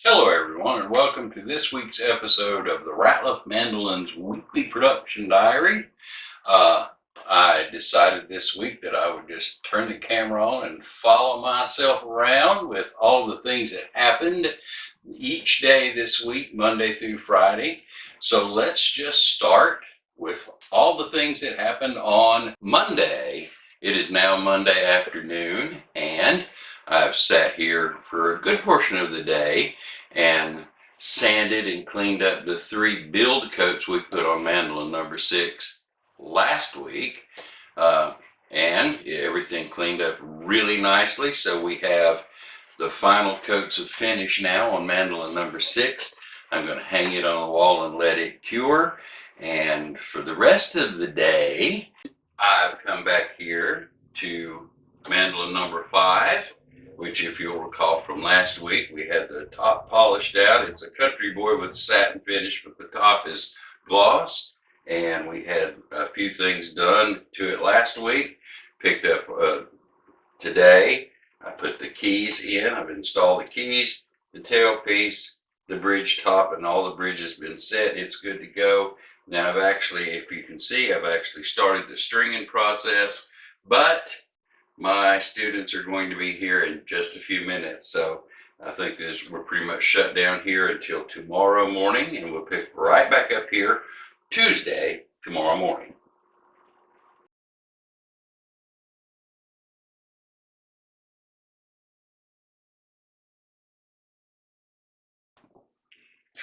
Hello everyone and welcome to this week's episode of the Ratliff Mandolins Weekly Production Diary. I decided this week that I would just turn the camera on and follow myself around with all the things that happened each day this week, Monday through Friday. So let's just start with all the things that happened on Monday. It is now Monday afternoon and I've sat here for a good portion of the day and sanded and cleaned up the 3 build coats we put on mandolin number 6 last week, and everything cleaned up really nicely. So we have the final coats of finish now on mandolin number 6. I'm going to hang it on the wall and let it cure, and for the rest of the day I've come back here to mandolin number 5, which, if you'll recall from last week, we had the top polished out. It's a country boy with satin finish, but the top is gloss. And we had a few things done to it last week. Picked up today. I put the keys in. I've installed the keys, the tailpiece, the bridge top, and all the bridge has been set. It's good to go. Now I've actually, if you can see, I've actually started the stringing process, but my students are going to be here in just a few minutes, so I think we're pretty much shut down here until tomorrow morning, and we'll pick right back up here Tuesday, tomorrow morning.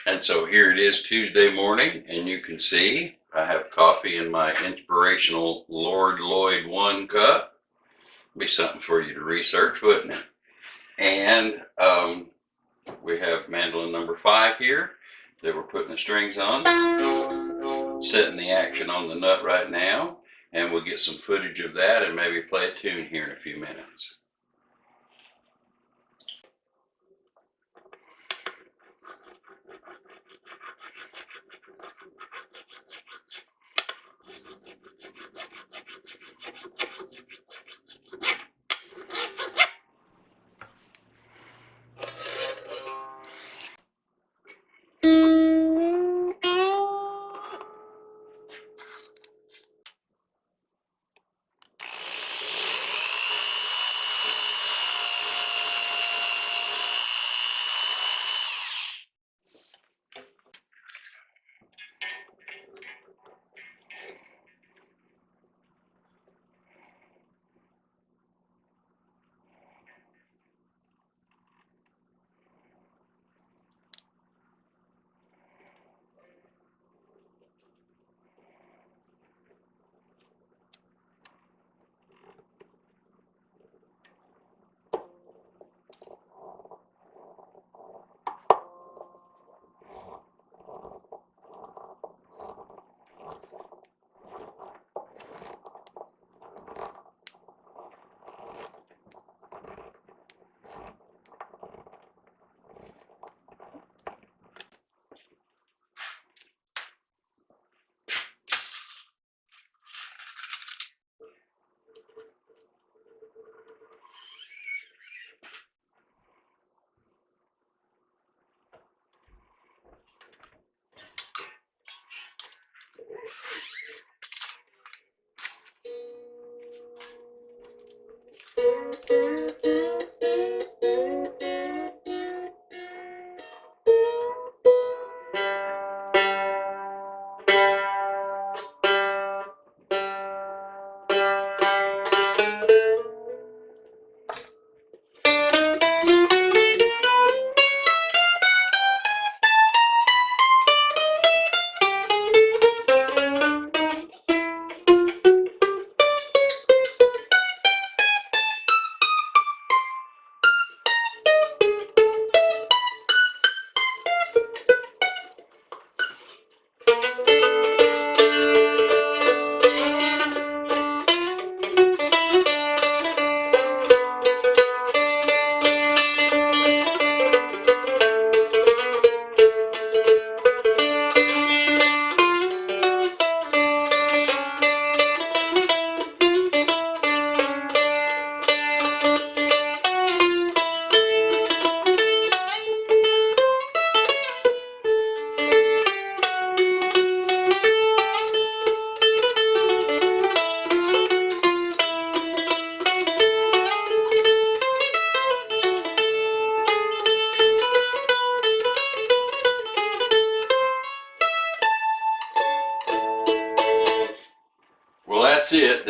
And so here it is Tuesday morning, and you can see I have coffee in my inspirational Lord Lloyd 1 cup. Be something for you to research, wouldn't it? And we have mandolin number 5 here that we're putting the strings on, setting the action on the nut right now, and we'll get some footage of that and maybe play a tune here in a few minutes.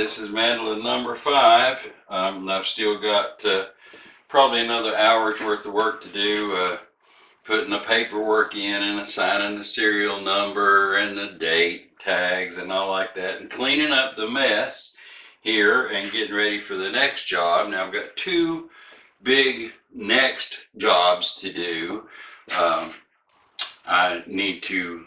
this is mandolin number 5. I've still got probably another hour's worth of work to do, putting the paperwork in and assigning the serial number and the date tags and all like that, and cleaning up the mess here and getting ready for the next job. Now I've got 2 big next jobs to do. I need to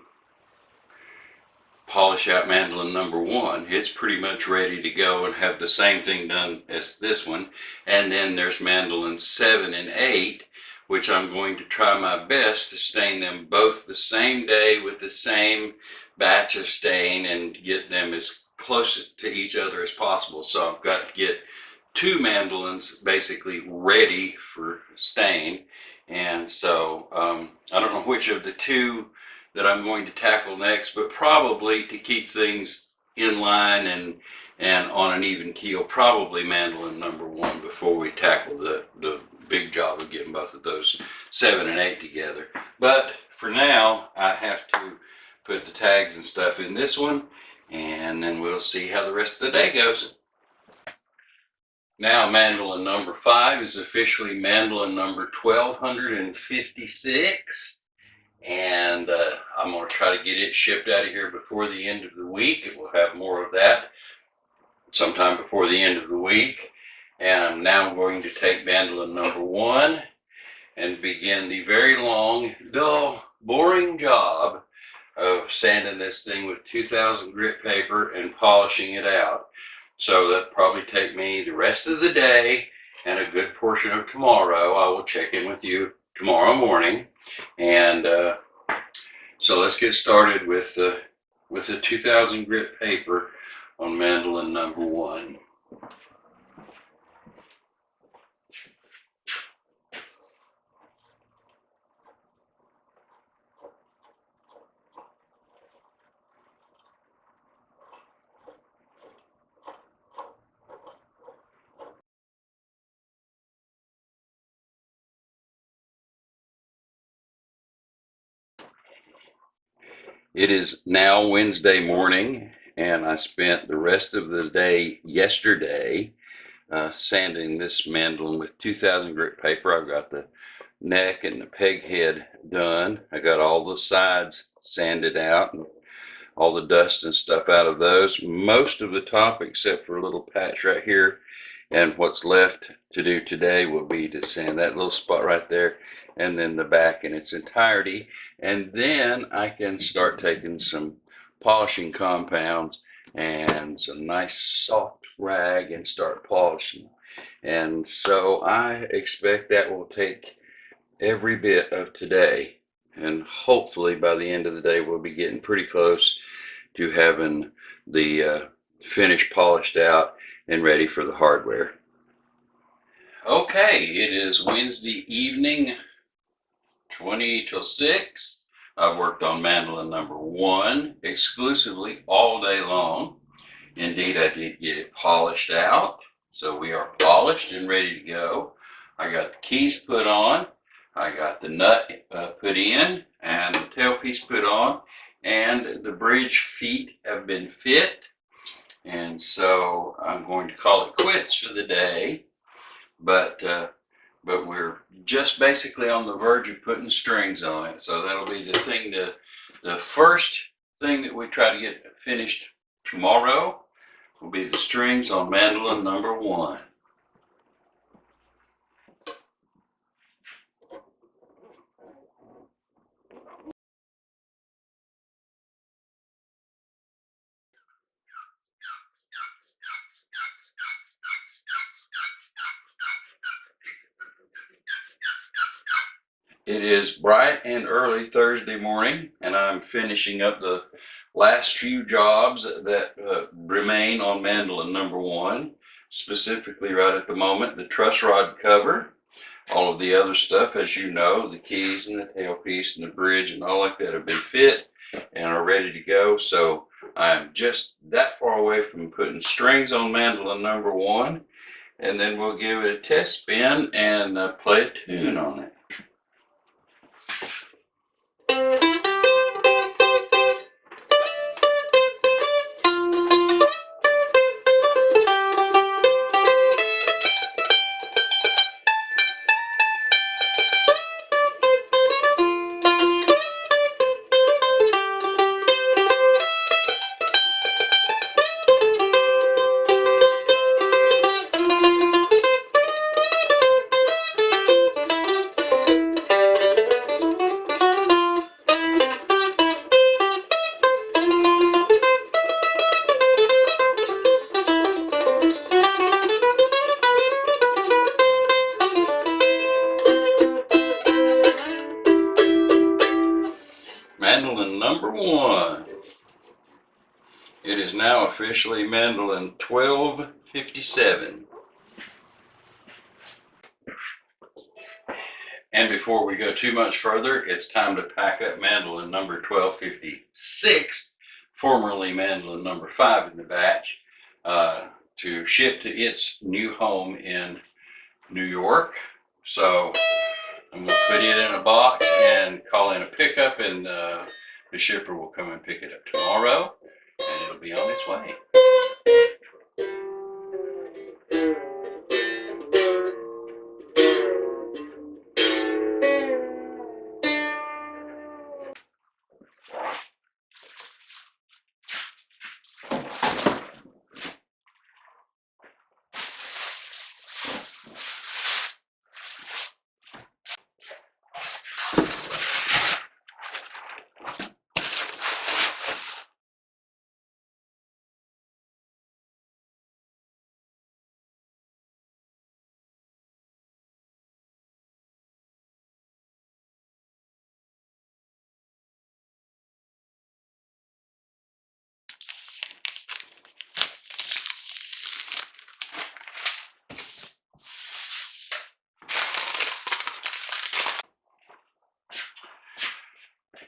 polish out mandolin number 1. It's pretty much ready to go and have the same thing done as this one. And then there's mandolin 7 and 8, which I'm going to try my best to stain them both the same day with the same batch of stain and get them as close to each other as possible. So I've got to get 2 mandolins basically ready for stain. And so I don't know which of the 2 that I'm going to tackle next, but probably, to keep things in line and on an even keel, probably mandolin number 1 before we tackle the big job of getting both of those 7 and 8 together. But for now, I have to put the tags and stuff in this one, and then we'll see how the rest of the day goes. Now mandolin number 5 is officially mandolin number 1256. And I'm going to try to get it shipped out of here before the end of the week. We'll have more of that sometime before the end of the week. And I'm now going to take mandolin number 1 and begin the very long, dull, boring job of sanding this thing with 2000 grit paper and polishing it out. So that'll probably take me the rest of the day and a good portion of tomorrow. I will check in with you tomorrow morning. And so let's get started with the 2000 grit paper on mandolin number 1. It is now Wednesday morning, and I spent the rest of the day yesterday sanding this mandolin with 2000 grit paper. I've got the neck and the peg head done. I got all the sides sanded out and all the dust and stuff out of those. Most of the top, except for a little patch right here. And what's left to do today will be to sand that little spot right there and then the back in its entirety. And then I can start taking some polishing compounds and some nice soft rag and start polishing. And so I expect that will take every bit of today. And hopefully by the end of the day, we'll be getting pretty close to having the finish polished out and ready for the hardware. Okay, it is Wednesday evening, 20 till 6. I've worked on mandolin number 1 exclusively all day long. Indeed, I did get it polished out. So we are polished and ready to go. I got the keys put on. I got the nut put in and the tailpiece put on. And the bridge feet have been fit. And so I'm going to call it quits for the day, but we're just basically on the verge of putting strings on it. So that'll be the first thing that we try to get finished tomorrow will be the strings on mandolin number 1. It is bright and early Thursday morning, and I'm finishing up the last few jobs that remain on mandolin number 1, specifically right at the moment, the truss rod cover. All of the other stuff, as you know, the keys and the tailpiece and the bridge and all like that have been fit and are ready to go. So I'm just that far away from putting strings on mandolin number 1, and then we'll give it a test spin and play a tune on it. 1. It is now officially mandolin 1257. And before we go too much further, it's time to pack up mandolin number 1256, formerly mandolin number 5 in the batch, to ship to its new home in New York. So I'm going to put it in a box and call in a pickup, and the shipper will come and pick it up tomorrow, and it'll be on its way.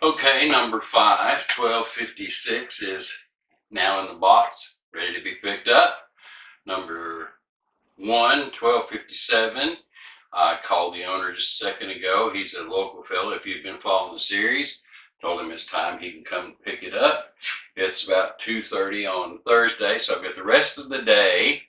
Okay, number 5, 1256 is now in the box, ready to be picked up. Number 1, 1257. I called the owner just a second ago. He's a local fellow. If you've been following the series, told him it's time he can come pick it up. It's about 2:30 on Thursday, so I've got the rest of the day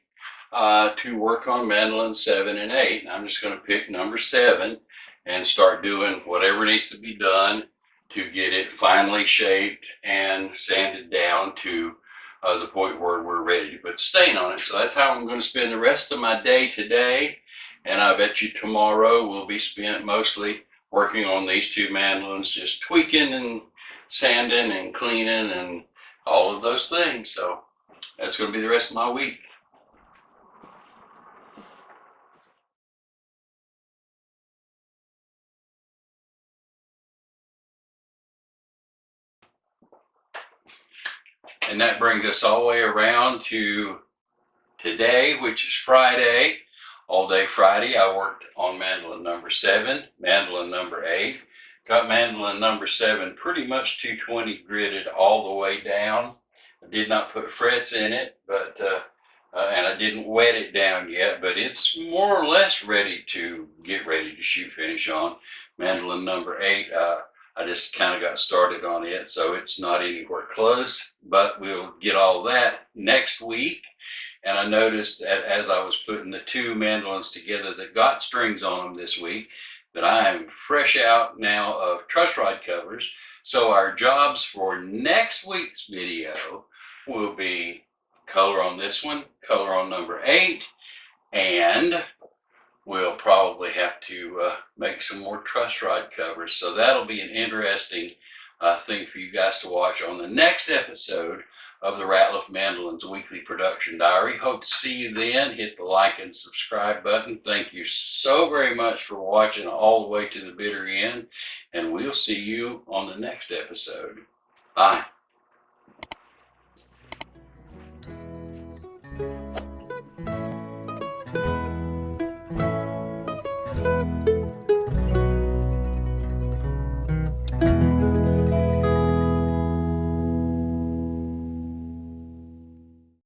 to work on mandolin 7 and 8. And I'm just going to pick number 7 and start doing whatever needs to be done to get it finally shaped and sanded down to the point where we're ready to put stain on it. So that's how I'm going to spend the rest of my day today. And I bet you tomorrow will be spent mostly working on these 2 mandolins, just tweaking and sanding and cleaning and all of those things. So that's going to be the rest of my week. And that brings us all the way around to today, which is Friday. All day Friday, I worked on mandolin number 7, mandolin number 8. Got mandolin number 7 pretty much 220 gridded all the way down. I did not put frets in it, but and I didn't wet it down yet, but it's more or less ready to shoot finish on. Mandolin number 8, I just kind of got started on it, so it's not anywhere close, but we'll get all that next week. And I noticed that as I was putting the 2 mandolins together that got strings on them this week, that I am fresh out now of truss rod covers. So our jobs for next week's video will be color on this one, color on number 8, and we'll probably have to make some more truss rod covers. So that'll be an interesting thing for you guys to watch on the next episode of the Ratliff Mandolins Weekly Production Diary. Hope to see you then. Hit the like and subscribe button. Thank you so very much for watching all the way to the bitter end, and we'll see you on the next episode. Bye.